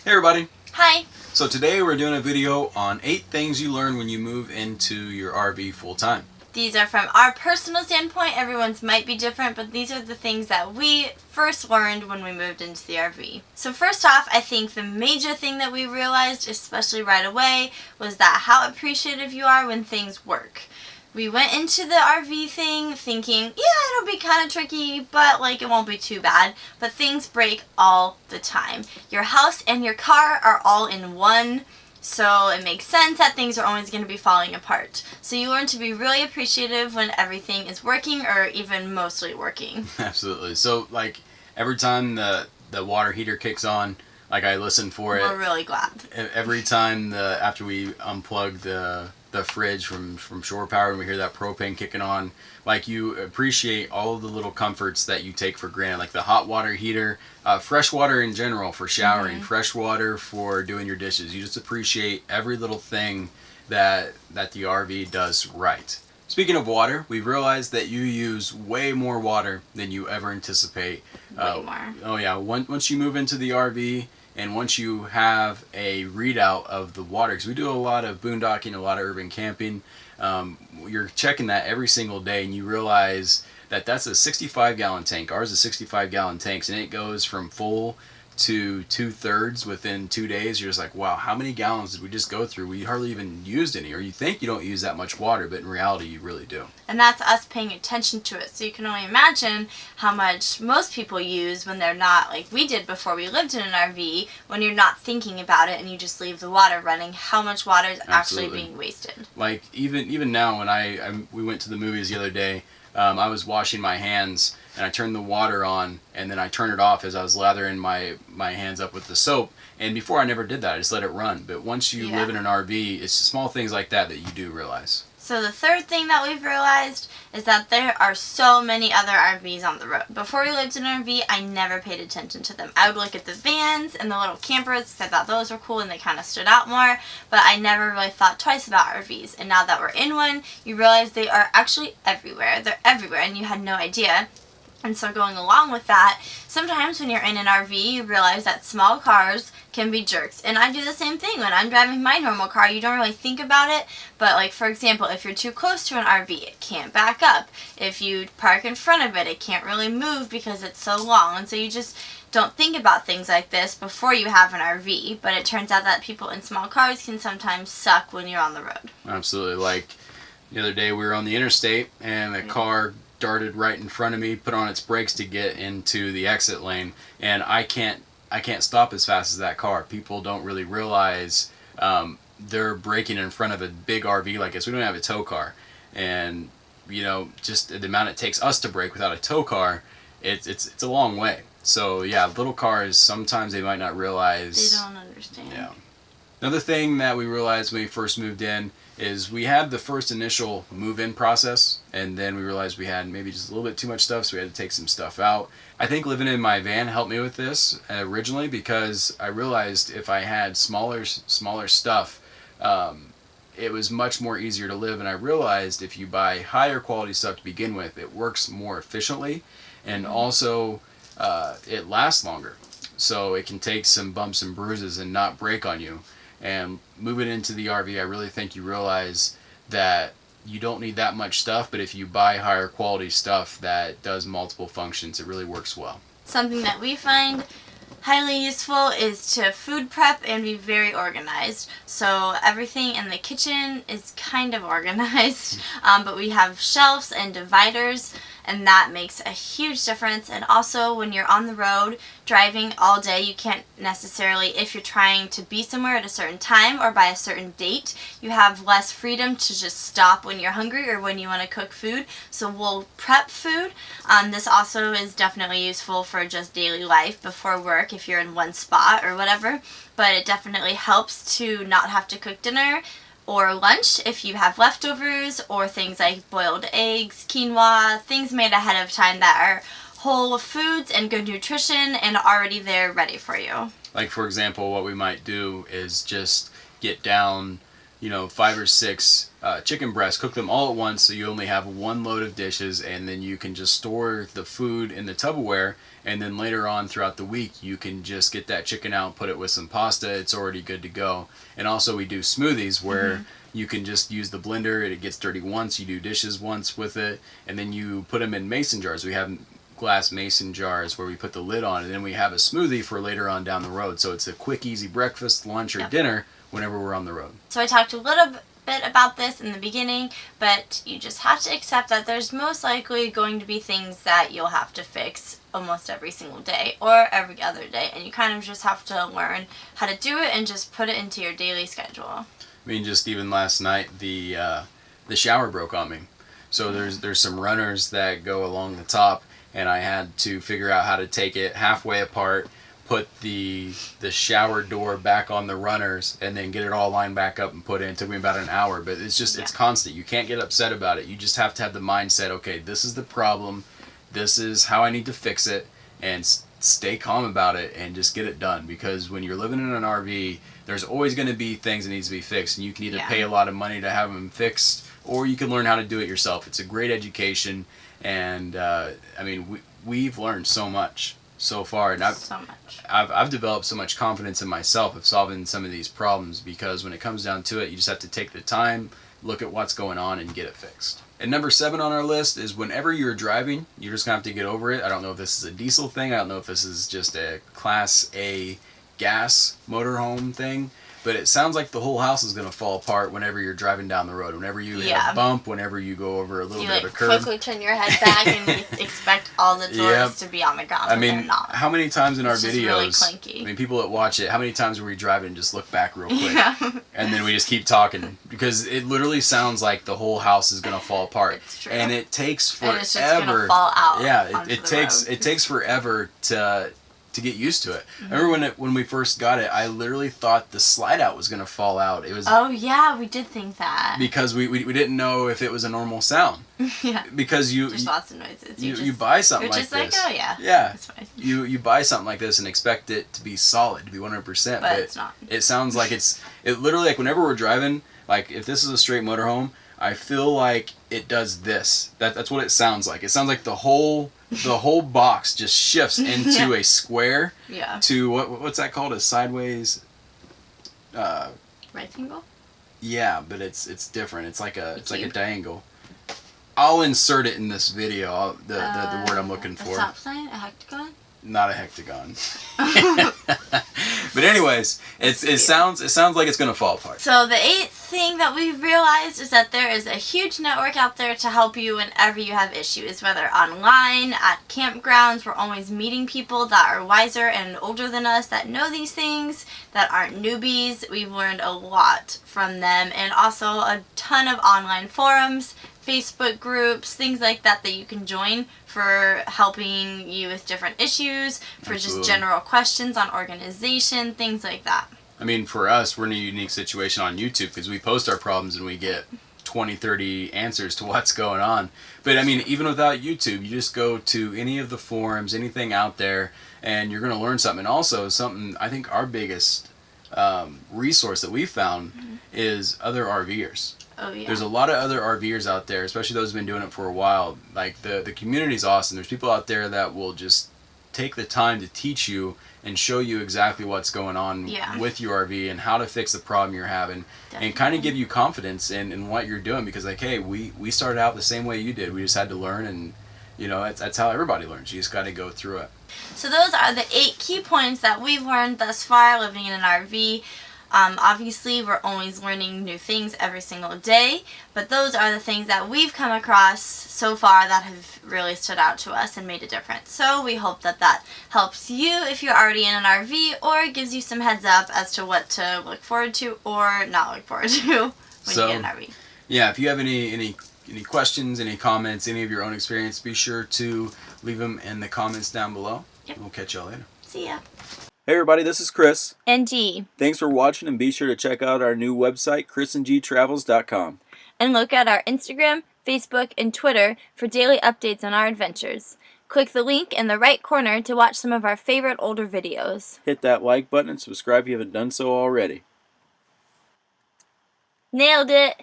Hey everybody! Hi! So today we're doing a video on 8 things you learn when you move into your RV full-time. These are from our personal standpoint. Everyone's might be different, but these are the things that we first learned when we moved into the RV. So first off, I think the major thing that we realized, especially right away, was that how appreciative you are when things work. We went into the RV thing thinking, yeah, it'll be kind of tricky, but it won't be too bad. But things break all the time. Your house and your car are all in one, so it makes sense that things are always going to be falling apart. So you learn to be really appreciative when everything is working or even mostly working. Absolutely. So every time the water heater kicks on, I listen for it. We're really glad. Every time after we unplug the fridge from shore power and we hear that propane kicking on, you appreciate all of the little comforts that you take for granted, like the hot water heater, fresh water in general for showering, fresh water for doing your dishes. You just appreciate every little thing that the RV does right. Speaking of water, we've realized that you use way more water than you ever anticipate. Way more. Oh yeah, once you move into the RV and once you have a readout of the water, because we do a lot of boondocking, a lot of urban camping, you're checking that every single day and you realize that that's a 65-gallon tank. Ours is 65-gallon tanks, and it goes from full to 2/3 within 2 days. You're just like, wow, how many gallons did we just go through? We hardly even used any. Or you think you don't use that much water, but in reality you really do. And that's us paying attention to it. So you can only imagine how much most people use when they're not, like we did before we lived in an RV, when you're not thinking about it and you just leave the water running, how much water is actually being wasted. Even now, when we went to the movies the other day, I was washing my hands and I turned the water on and then I turned it off as I was lathering my hands up with the soap. And before, I never did that. I just let it run. But once you live in an RV, it's small things like that you do realize. So the third thing that we've realized is that there are so many other RVs on the road. Before we lived in an RV, I never paid attention to them. I would look at the vans and the little campers because I thought those were cool and they kind of stood out more, but I never really thought twice about RVs. And now that we're in one, you realize they are actually everywhere. They're everywhere and you had no idea. And so going along with that, sometimes when you're in an RV, you realize that small cars can be jerks. And I do the same thing. When I'm driving my normal car, you don't really think about it. But for example, if you're too close to an RV, it can't back up. If you park in front of it, it can't really move because it's so long. And so you just don't think about things like this before you have an RV. But it turns out that people in small cars can sometimes suck when you're on the road. Absolutely. The other day we were on the interstate and a car darted right in front of me, put on its brakes to get into the exit lane, and I can't stop as fast as that car. People don't really realize they're braking in front of a big RV like this. We don't have a tow car, and just the amount it takes us to brake without a tow car, it's a long way. So yeah, little cars, sometimes they might not realize. They don't understand. Yeah. Another thing that we realized when we first moved in is we had the first initial move-in process, and then we realized we had maybe just a little bit too much stuff, so we had to take some stuff out. I think living in my van helped me with this originally, because I realized if I had smaller stuff, it was much more easier to live. And I realized if you buy higher quality stuff to begin with, it works more efficiently, and also it lasts longer. So it can take some bumps and bruises and not break on you. And moving into the RV, I really think you realize that you don't need that much stuff, but if you buy higher quality stuff that does multiple functions, it really works well. Something that we find highly useful is to food prep and be very organized. So everything in the kitchen is kind of organized, but we have shelves and dividers, and that makes a huge difference. And also when you're on the road driving all day, you can't necessarily, if you're trying to be somewhere at a certain time or by a certain date, you have less freedom to just stop when you're hungry or when you want to cook food. So we'll prep food. This also is definitely useful for just daily life before work if you're in one spot or whatever, but it definitely helps to not have to cook dinner or lunch if you have leftovers, or things like boiled eggs, quinoa, things made ahead of time that are whole foods and good nutrition and already there ready for you. For example, what we might do is just get down 5 or 6 chicken breasts, cook them all at once, so you only have one load of dishes, and then you can just store the food in the Tupperware, and then later on throughout the week you can just get that chicken out, put it with some pasta, it's already good to go. And also we do smoothies where you can just use the blender, it gets dirty once, you do dishes once with it, and then you put them in mason jars. We have glass mason jars where we put the lid on, and then we have a smoothie for later on down the road. So it's a quick, easy breakfast, lunch, or dinner whenever we're on the road. So I talked a little bit about this in the beginning, but you just have to accept that there's most likely going to be things that you'll have to fix almost every single day or every other day, and you kind of just have to learn how to do it and just put it into your daily schedule. I mean, just even last night, the shower broke on me. So there's some runners that go along the top, and I had to figure out how to take it halfway apart, put the shower door back on the runners, and then get it all lined back up and put in. It took me about an hour, but it's just it's constant. You can't get upset about it. You just have to have the mindset, okay, this is the problem, this is how I need to fix it, and stay calm about it and just get it done. Because when you're living in an RV, there's always going to be things that needs to be fixed, and you can either pay a lot of money to have them fixed, or you can learn how to do it yourself. It's a great education, and I mean, we've learned so much so far, and I've developed so much confidence in myself of solving some of these problems, because when it comes down to it, you just have to take the time, look at what's going on, and get it fixed. And number 7 on our list is whenever you're driving, you're just gonna have to get over it. I don't know if this is a diesel thing, I don't know if this is just a Class A gas motorhome thing, but it sounds like the whole house is going to fall apart whenever you're driving down the road. Whenever you hit a bump, whenever you go over a little bit of a curb. You quickly turn your head back and you expect all the doors to be on the ground. I mean, how many times in our videos, really clinky. I mean, people that watch it, how many times were we driving and just look back real quick? And then we just keep talking, because it literally sounds like the whole house is going to fall apart. It's true. And it takes forever. And it's just going to fall out. Yeah, it takes forever to get used to it. I remember when we first got it, I literally thought the slide out was going to fall out. It was. Oh yeah, we did think that. Because we didn't know if it was a normal sound. Because there's lots of noises. You buy something like this. You're just like, oh yeah. Yeah. It's fine. You buy something like this and expect it to be solid, to be 100%. But it's not. It sounds like it literally, like whenever we're driving, like if this is a straight motorhome, I feel like it does this. That's what it sounds like. It sounds like the whole box just shifts into a square. Yeah. To what's that called? A sideways. Right angle. Yeah, but it's different. It's like a diagonal. I'll insert it in this video. The word I'm looking for. A stop sign? A hectagon? Not a hectagon. But anyways, it sounds like it's gonna fall apart. So the 8th thing that we realized is that there is a huge network out there to help you whenever you have issues, whether online, at campgrounds. We're always meeting people that are wiser and older than us, that know these things, that aren't newbies. We've learned a lot from them, and also a ton of online forums, Facebook groups, things like that you can join for helping you with different issues, for just general questions on organization, things like that. I mean, for us, we're in a unique situation on YouTube because we post our problems and we get 20, 30 answers to what's going on. But I mean, even without YouTube, you just go to any of the forums, anything out there, and you're going to learn something. And also, something I think our biggest resource that we found is other RVers. Oh, yeah. There's a lot of other RVers out there, especially those who've been doing it for a while. Like, the community's awesome. There's people out there that will just take the time to teach you and show you exactly what's going on with your RV and how to fix the problem you're having. Definitely. And kind of give you confidence in what you're doing, because, like, hey, we started out the same way you did. We just had to learn, and, you know, that's how everybody learns. You just got to go through it. So those are the 8 key points that we've learned thus far living in an RV. Obviously, we're always learning new things every single day, but those are the things that we've come across so far that have really stood out to us and made a difference. So we hope that helps you if you're already in an RV, or gives you some heads up as to what to look forward to or not look forward to when you get an RV. Yeah, if you have any questions, any comments, any of your own experience, be sure to leave them in the comments down below. Yep. We'll catch y'all later. See ya. Hey everybody, this is Chris. And G. Thanks for watching, and be sure to check out our new website, chrisandgtravels.com. And look at our Instagram, Facebook, and Twitter for daily updates on our adventures. Click the link in the right corner to watch some of our favorite older videos. Hit that like button and subscribe if you haven't done so already. Nailed it.